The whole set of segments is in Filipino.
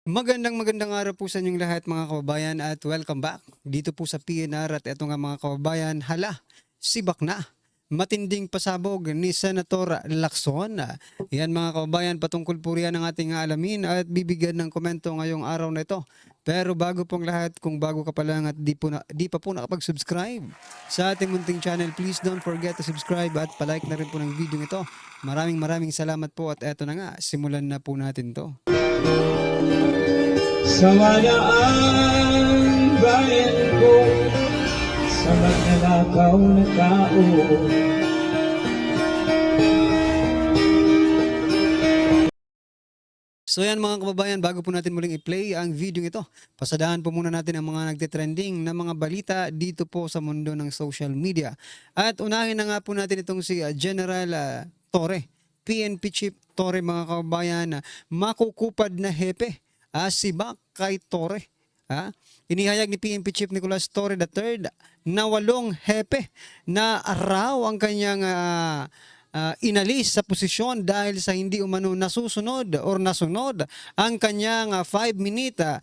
Magandang araw po sa inyong lahat mga kababayan at welcome back dito po sa PNR at eto nga mga kababayan, hala, sibak na. Matinding pasabog ni Senator Lacson. Yan mga kababayan, patungkol po riyan ang ating alamin at bibigyan ng komento ngayong araw na ito. Pero bago pong lahat, kung bago ka pa lang at di pa po nakapag-subscribe sa ating munting channel, please don't forget to subscribe at palike na rin po ng video ito. Maraming salamat po at eto na nga, simulan na po natin to. Samanaan bayan ko sa magnanakaw na tao. So yan mga kababayan, bago po natin muling i-play ang video ito, pasadahan po muna natin ang mga nagtitrending na mga balita dito po sa mundo ng social media. At unahin na nga po natin itong si General Torre, PNP Chief Torre mga kababayan, makukupad na hepe, sibak kay Torre. Inihayag ni PNP Chief Nicolas Torre III na 8 hepe na raw ang kanyang inalis sa posisyon dahil sa hindi umano nasusunod or nasunod ang kanyang 5-minute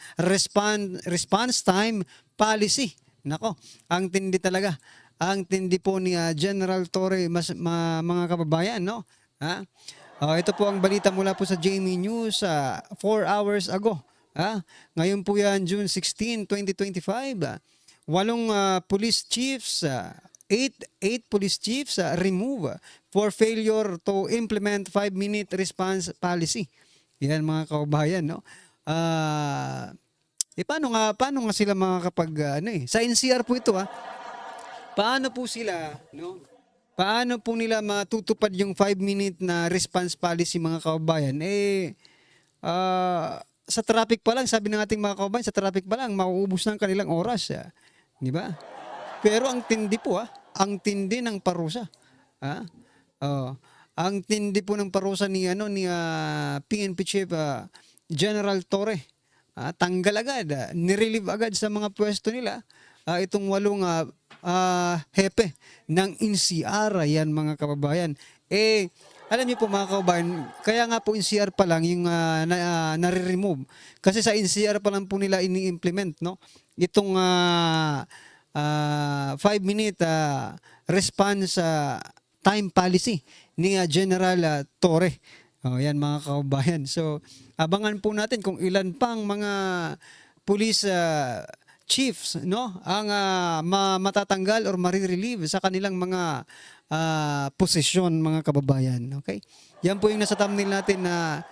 response time policy. Nako, ang tindi talaga. Ang tindi po ni General Torre mga kababayan, no? Ito po ang balita mula po sa JME News 4 hours ago. Ngayon po yan, June 16, 2025. 8 police chiefs, 8 police chiefs remove for failure to implement 5-minute response policy. Yan mga kaubayan, no? Paano nga sila makakapag sa NCR po ito Paano po sila, no? Paano po nila matutupad yung 5-minute na response policy mga kaubayan? Sa traffic pa lang, sabi ng ating mga kaubayan, sa traffic pa lang mauubos ng kanilang oras, di ba? Pero ang tindi po ang tindi ng parusa. Ang tindi po ng parusa ni PNP Chief General Torre. Tanggal agad, nirelieve agad sa mga pwesto nila itong 8 hepe ng NCR, yan mga kababayan. Alam niyo po mga kababayan, kaya nga po NCR pa lang yung nare-remove. Kasi sa NCR pa lang po nila ini-implement, no? Itong 5-minute response time policy ni General Torre. Yan mga kababayan. So, abangan po natin kung ilan pang mga police chiefs, no, ang matatanggal or marirelieve sa kanilang mga posisyon mga kababayan. Okay? Yan po yung nasa thumbnail natin na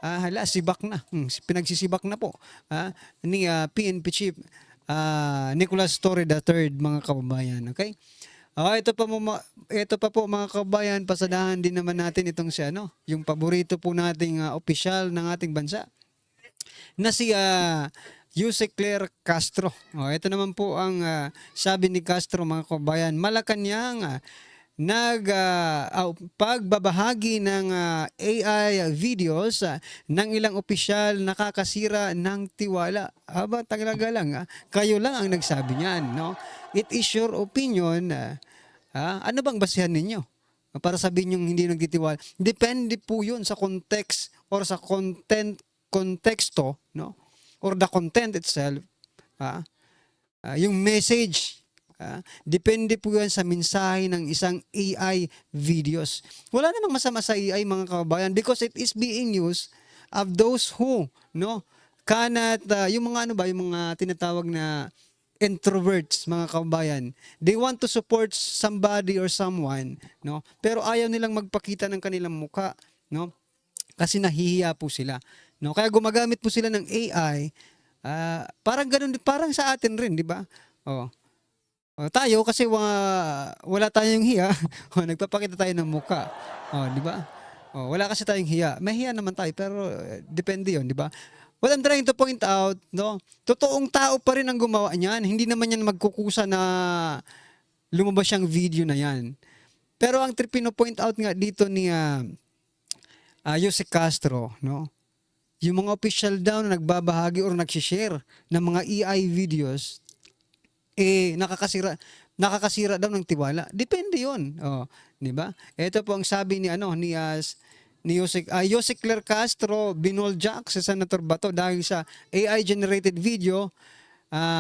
hala, sibak na. Pinagsisibak na po ni PNP Chief Nicolas Torre III mga kababayan. Okay? Ito pa po mga kababayan, pasadahan din naman natin itong yung paborito po nating opisyal ng ating bansa na si Jose Claire Castro. Ito naman po ang sabi ni Castro mga kababayan, Malacanang pagbabahagi ng AI videos ng ilang opisyal nakakasira ng tiwala. Talaga lang, kayo lang ang nagsabi niyan, no? It is your opinion. Ano bang basehan ninyo para sabihin yung hindi nagtitiwala? Depende po yun sa context or sa konteksto, no? Or the content itself, yung message, depende po yan sa mensahe ng isang AI videos. Wala namang masama sa AI mga kababayan because it is being used of those who, no, yung mga yung mga tinatawag na introverts mga kababayan. They want to support somebody or someone, no, pero ayaw nilang magpakita ng kanilang muka, no, kasi nahihiya po sila. No, kaya gumagamit po sila ng AI. Parang ganoon, parang sa atin rin, di ba? Tayo kasi wala tayong hiya, nagpapakita tayo ng muka. Di ba? Wala kasi tayong hiya. May hiya naman tayo pero depende 'yon, di ba? What I'm trying to point out, no, totoong tao pa rin ang gumawa niyan. Hindi naman yan magkukusa na lumabas siyang video na yan. Pero ang pino-point out nga dito ni Jose Castro, no, yung mga official daw na nagbabahagi or nag-share ng mga AI videos, nakakasira daw ng tiwala. Depende 'yon. Di ba? Ito po ang sabi ni ni Jose Claire Castro binoljak sa Senator Bato dahil sa AI-generated video,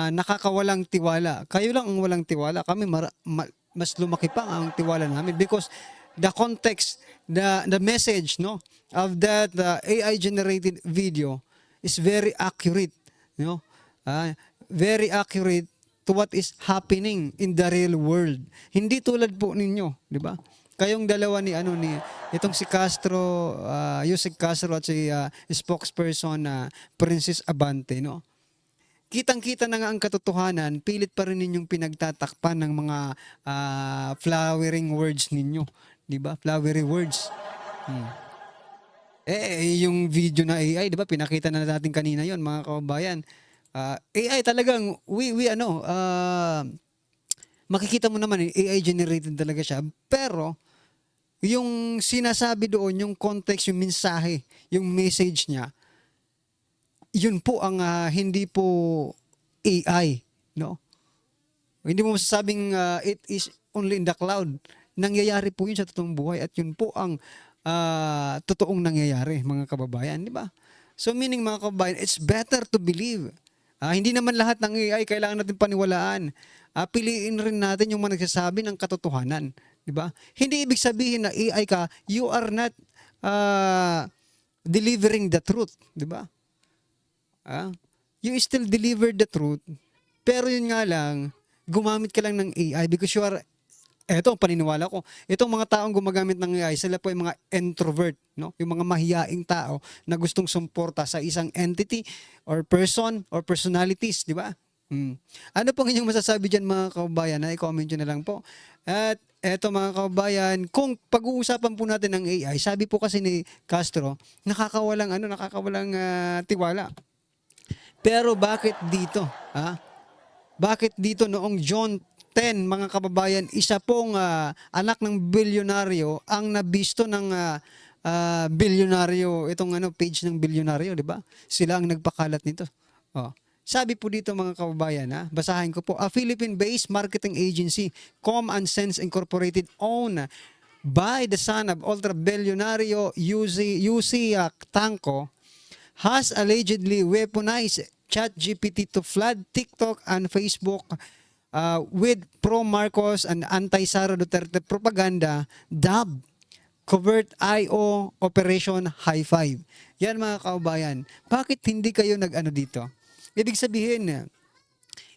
nakakawalang tiwala. Kayo lang ang walang tiwala. Kami mas lumaki pa ang tiwala namin because the context, the message, no, of that AI-generated video is very accurate, no? Very accurate to what is happening in the real world. Hindi tulad po ninyo, di ba? Kayong dalawa ni itong si Castro, Yusek Castro at si spokesperson na Princess Abante, no? Kitang-kita na nga ang katotohanan, pilit pa rin ninyong pinagtatakpan ng mga flowering words ninyo, di ba? Flowery words. Yung video na AI, di ba? Pinakita na natin kanina yon, mga kababayan. AI talagang makikita mo naman AI generated talaga siya, pero yung sinasabi doon, yung context, yung mensahe, yung message niya, yun po ang hindi po AI, no? Hindi mo masasabing it is only in the cloud. Nangyayari po yun sa totoong buhay at yun po ang totoong nangyayari, mga kababayan, di ba? So meaning, mga kababayan, it's better to believe. Hindi naman lahat ng AI kailangan natin paniwalaan. Piliin rin natin yung mga nagsasabi ng katotohanan, di ba? Hindi ibig sabihin na AI ka, you are not delivering the truth, di ba? You still deliver the truth, pero yun nga lang, gumamit ka lang ng AI because you are, eto, paniniwala ko, itong mga taong gumagamit ng AI, sila po yung mga introvert, no? Yung mga mahiyaing tao na gustong sumporta sa isang entity or person or personalities, di ba? Ano pong inyong masasabi dyan, mga kababayan? I-comment nyo na lang po. At eto, mga kababayan, kung pag-uusapan po natin ng AI, sabi po kasi ni Castro, nakakawalang tiwala. Pero bakit dito? Bakit dito noong John 10, mga kababayan, isa pong anak ng bilyonaryo ang nabisto ng bilyonaryo, itong page ng bilyonaryo, di ba? Sila ang nagpakalat nito. Sabi po dito, mga kababayan, basahin ko po, a Philippine-based marketing agency, Com and Sense Incorporated, owned by the son of ultra-billionario Yusi Tanco, has allegedly weaponized ChatGPT to flood TikTok and Facebook with pro-Marcos and anti-Sara Duterte propaganda dubbed Covert IO Operation High Five. Yan, mga kababayan. Bakit hindi kayo nag-ano dito? Ibig sabihin,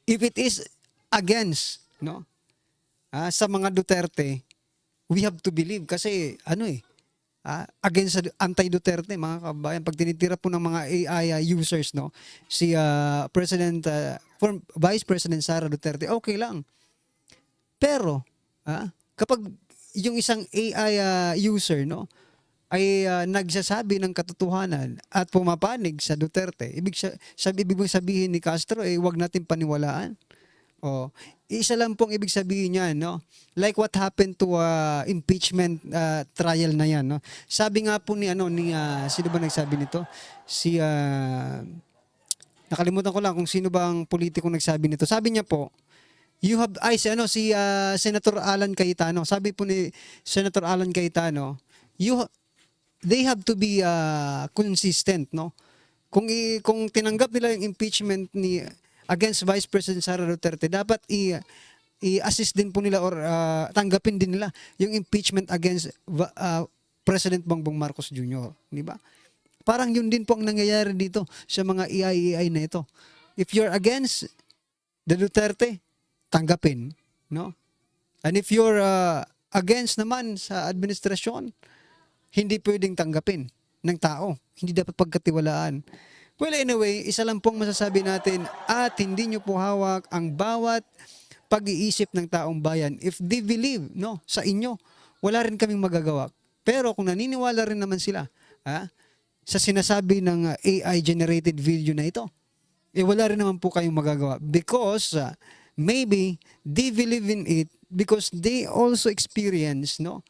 if it is against, no, sa mga Duterte, we have to believe kasi against sa anti-Duterte, mga kababayan, pag tinitira po ng mga AI users, no, si Vice President Sara Duterte, okay lang. Pero kapag yung isang AI user, no, ay nagsasabi ng katotohanan at pumapanig sa Duterte, ibig sabihin ni Castro, wag natin paniwalaan. Isa lang pong ibig sabihin niyan, no? Like what happened to impeachment trial na yan, no? Sabi nga po ni sino ba nagsabi nito? Nakalimutan ko lang kung sino bang politikong nagsabi nito. Sabi niya po, si Senator Alan Cayetano. Sabi po ni Senator Alan Cayetano, they have to be consistent, no? Kung tinanggap nila yung impeachment against Vice President Sara Duterte, dapat i-assist din po nila or tanggapin din nila yung impeachment against President Bongbong Marcos Jr., di ba? Parang yun din po ang nangyayari dito sa mga AI na ito. If you're against the Duterte, tanggapin, no? And if you're against naman sa administrasyon, hindi pwedeng tanggapin ng tao. Hindi dapat pagkatiwalaan. Well, anyway, isa lang pong masasabi natin at hindi nyo po hawak ang bawat pag-iisip ng taong bayan. If they believe, no, sa inyo, wala rin kaming magagawa. Pero kung naniniwala rin naman sila sa sinasabi ng AI-generated video na ito, wala rin naman po kayong magagawa. Because maybe they believe in it because they also experience, no,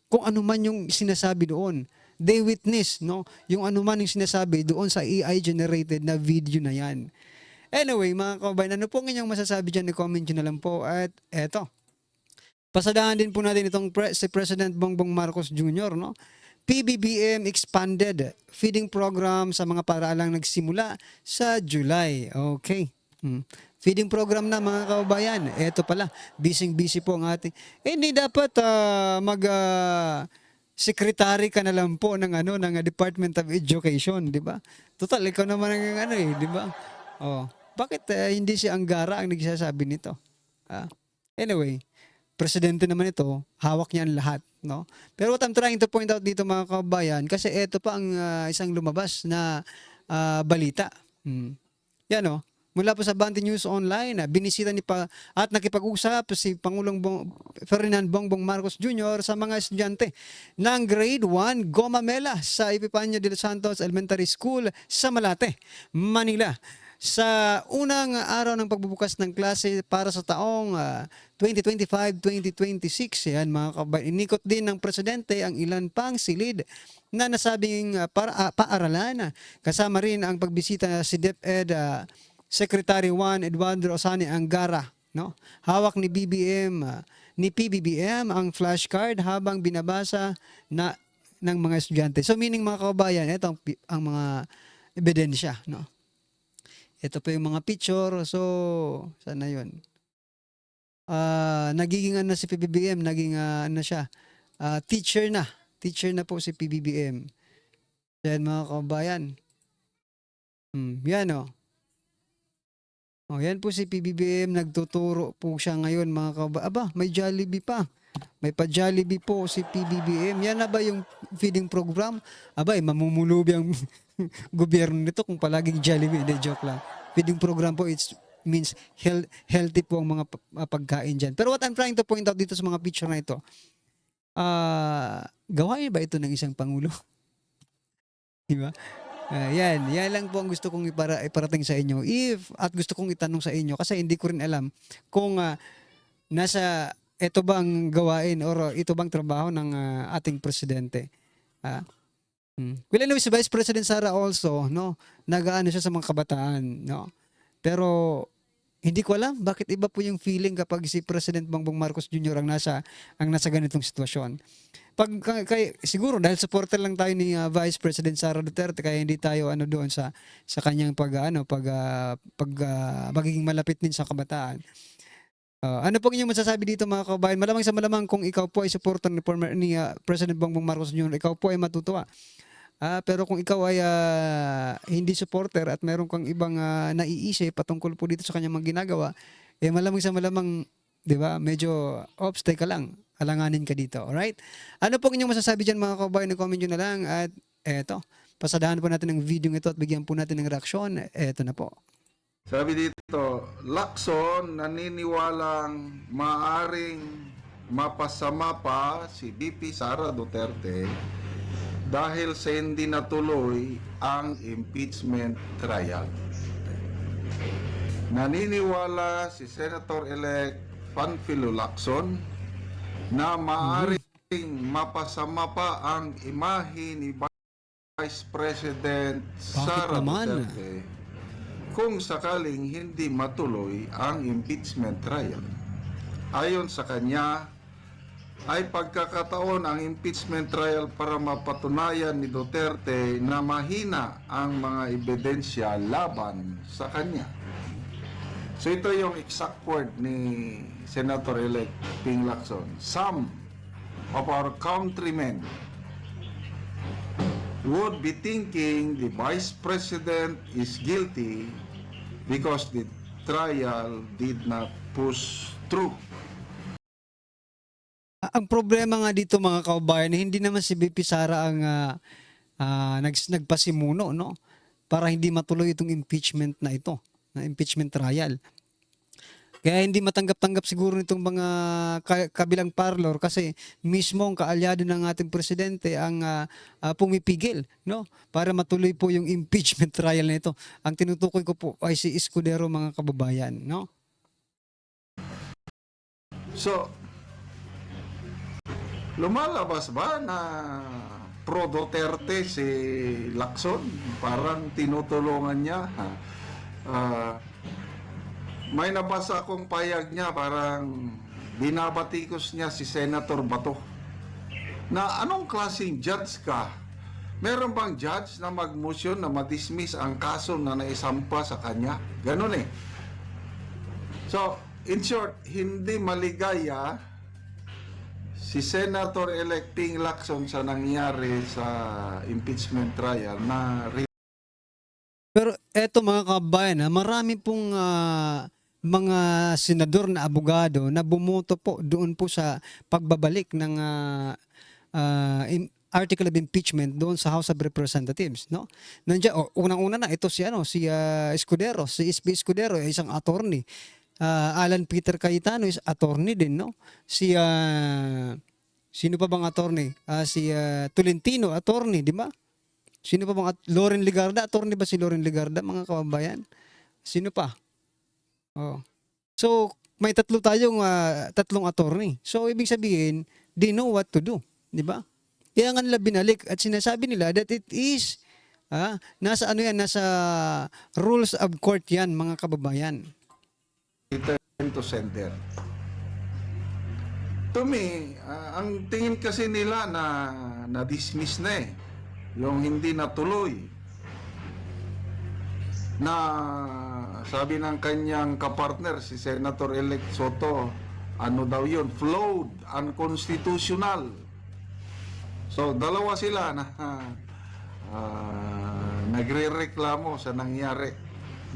kung ano man yung sinasabi doon. They witness, no, yung ano man yung sinasabi doon sa AI-generated na video na yan. Anyway, mga kababayan, ano po ang inyong masasabi dyan? I-comment nyo na lang po. At eto, pasadahan din po natin itong si President Bongbong Marcos Jr., no? PBBM expanded feeding program sa mga paaralang nagsimula sa July. Okay. Feeding program na mga kababayan. Ito pala, busy po ang ating. Hindi dapat secretary ka na lang po ng Department of Education, di ba? Total, ikaw naman ang di ba? Oh, bakit hindi si Angara ang nagsasabi nito? Anyway, presidente naman ito, hawak niya ang lahat, no? Pero what I'm trying to point out dito mga kababayan, kasi ito pa ang isang lumabas na balita. Yan, no? Mula po sa Bante News Online, binisita at nakipag-usap si Pangulong Ferdinand Bongbong Marcos Jr. sa mga estudyante ng Grade 1 Gomamela sa Epifanio de los Santos Elementary School sa Malate, Manila. Sa unang araw ng pagbubukas ng klase para sa taong 2025-2026, yan mga kababayan, inikot din ng presidente ang ilan pang silid na nasabing paaralan. Kasama rin ang pagbisita si DepEd Secretary Juan Eduardo Osani Angara, no? Hawak ni PBBM ang flashcard habang binabasa ng mga estudyante. So meaning mga kababayan, ito ang mga ebidensya, no? Ito po yung mga picture. So sana 'yun? Nagiging si PBBM, naging siya. Teacher na po si PBBM. Yan mga kababayan. Yan yan po si PBBM, nagtuturo po siya ngayon mga kababayan. Aba, may Jollibee pa. May pa-Jollibee po si PBBM. Yan na ba yung feeding program? Aba, mamumulubi ang gobyerno nito kung palaging Jollibee. Hindi, joke lang. Feeding program po, it means healthy po ang mga pagkain dyan. Pero what I'm trying to point out dito sa mga picture na ito, gawain ba ito ng isang pangulo? Diba? Yan lang po ang gusto kong iparating sa inyo. At gusto kong itanong sa inyo kasi hindi ko rin alam kung ito ba ang gawain or ito bang trabaho ng ating presidente. Well, anyway, si Vice President Sara also, no, nag-aano siya sa mga kabataan, no. Pero hindi ko alam bakit iba po yung feeling kapag si President Bongbong Marcos Jr. ang nasa ganitong sitwasyon. Siguro dahil supporter lang tayo ni Vice President Sara Duterte kaya hindi tayo doon sa kanyang magiging malapit din sa kabataan. Ano po inyong masasabi dito mga kababayan? Malamang sa malamang kung ikaw po ay supporter ni President Bongbong Marcos Jr., ikaw po ay matutuwa. Pero kung ikaw ay hindi supporter at meron kang ibang naiisip patungkol po dito sa kanyang mga ginagawa, malamang sa malamang, di ba, medyo obstacle ka lang. Alanganin ka dito, alright? Ano po inyong masasabi dyan mga kababayan? Comment nyo na lang at eto, pasadahan po natin ang video ito at bigyan po natin ng reaksyon. Eto na po. Sabi dito, Lacson naniniwalang maaring mapasama pa si VP Sara Duterte dahil sa hindi natuloy ang impeachment trial. Naniniwala si Senator-elect Panfilo Lacson na maaaring mapasama pa ang imahe ni Vice President Sara Duterte kung sakaling hindi matuloy ang impeachment trial. Ayon sa kanya, ay pagkakataon ang impeachment trial para mapatunayan ni Duterte na mahina ang mga ebidensya laban sa kanya. So ito yung exact word ni Senator-elect Ping Lacson. Some of our countrymen would be thinking the Vice President is guilty because the trial did not push through. Ang problema nga dito mga kababayan, hindi naman si VP Sara ang nagpasimuno, no? Para hindi matuloy itong impeachment na ito, na impeachment trial. Kaya hindi matanggap-tanggap siguro nitong mga kabilang parlor kasi mismo ang kaalyado ng ating presidente ang pumipigil, no? Para matuloy po yung impeachment trial na ito. Ang tinutukoy ko po ay si Escudero mga kababayan, no? So, lumalabas ba na pro Duterte si Lacson? Parang tinutulungan niya. May nabasa akong payag niya, parang binabatikos niya si Senator Bato. na anong klaseng judge ka? Meron bang judge na mag-motion na ma-dismiss ang kaso na naisampa sa kanya? Ganun eh. So, in short, hindi maligaya si Senator-elect Ping Lacson sa nangyari sa impeachment trial na Pero eto mga kabayan, marami pong mga senador na abogado na bumoto po doon po sa pagbabalik ng article of impeachment doon sa House of Representatives, no? Nandiyan unang-una na ito si Escudero, si SP Escudero, isang attorney. Alan Peter Cayetano is attorney din, no? Sino pa bang attorney? Si Tolentino, attorney, di ba? Sino pa bang Loren Legarda, attorney ba si Loren Legarda, mga kababayan? Sino pa? Oh. So, may tatlong attorney. So, ibig sabihin, they know what to do, di ba? Kaya nga nila binalik at sinasabi nila that it is nasa rules of court yan, mga kababayan. return to sender. To me, ang tingin kasi nila na dismiss na eh. Yung hindi natuloy. Na sabi ng kanyang kapartner, si Senator-elect Soto, ano daw yun, flawed, unconstitutional. So, dalawa sila na nagre-reklamo sa nangyari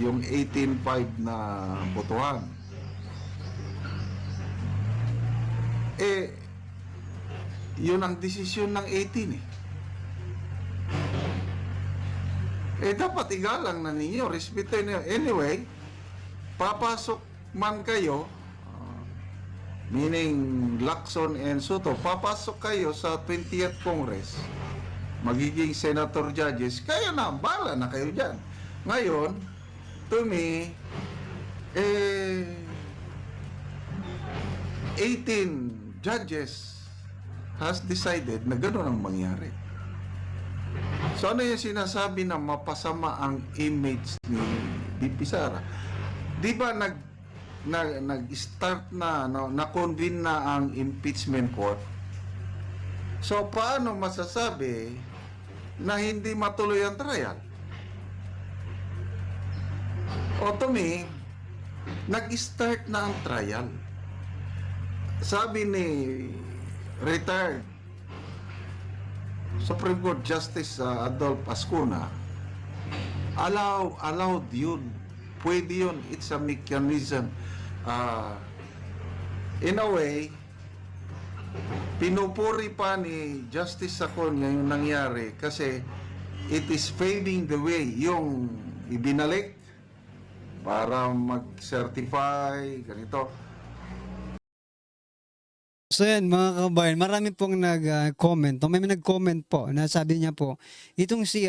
yung 18-5 na botohan. Yun ang desisyon ng 18 eh. Dapat igalang na ninyo, respetin niyo. Anyway, papasok man kayo, meaning Lacson and Soto, papasok kayo sa 20th Congress, magiging senator judges, kayo na, bala na kayo dyan. Ngayon, to me, 18 judges has decided na gano'n ang mangyari. So ano yung sinasabi na mapasama ang image ni VP Sara? Di ba nag-start na-convene na ang impeachment court? So paano masasabi na hindi matuloy ang trial? O to me, nag-start na ang trial. Sabi ni retired Supreme Court Justice Adolph Ascuna, allowed yun. Pwede yun. It's a mechanism. In a way, pinupuri pa ni Justice Ascuna yung nangyari kasi it is paving the way. Yung ibinalik para mag-certify, ganito. So yan mga kabayan, marami pong nag-comment. May nag-comment po na sabi niya po, itong si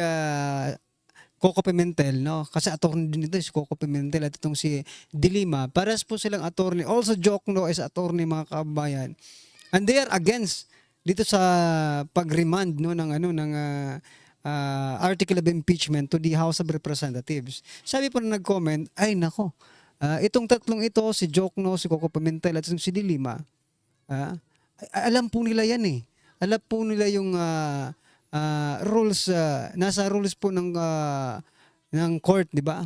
Coco Pimentel, no? Kasi attorney din ito si Coco Pimentel at itong si Dilima. Pares po silang attorney. Also Jokno is attorney, mga kabayan. And they are against dito sa pag-remand ng article of impeachment to the House of Representatives. Sabi po na nag-comment, ay nako, itong tatlong ito, si Jokno, si Coco Pimentel at itong si Dilima, alam po nila yan eh. Alam po nila yung rules, nasa rules po ng court, di ba?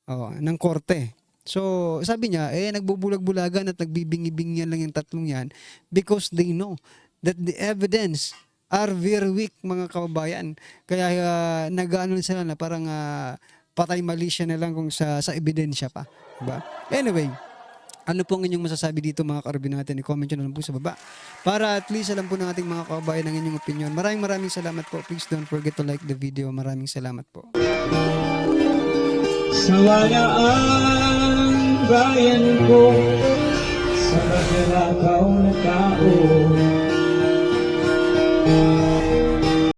Ng korte. So, sabi niya, nagbubulag-bulagan at nagbibingi-bingian lang yung tatlong yan because they know that the evidence are very weak, mga kababayan. Kaya nag-ano sila na parang patay mali siya na lang kung sa ebidensya pa. Diba? Anyway, ano po ang inyong masasabi dito, mga karabin natin? I-comment nyo na lang po sa baba. Para at least alam po ng ating mga kababayan ang inyong opinion. Maraming salamat po. Please don't forget to like the video. Maraming salamat po. Sawaya ang bayan ko sa magnanakaw na tao.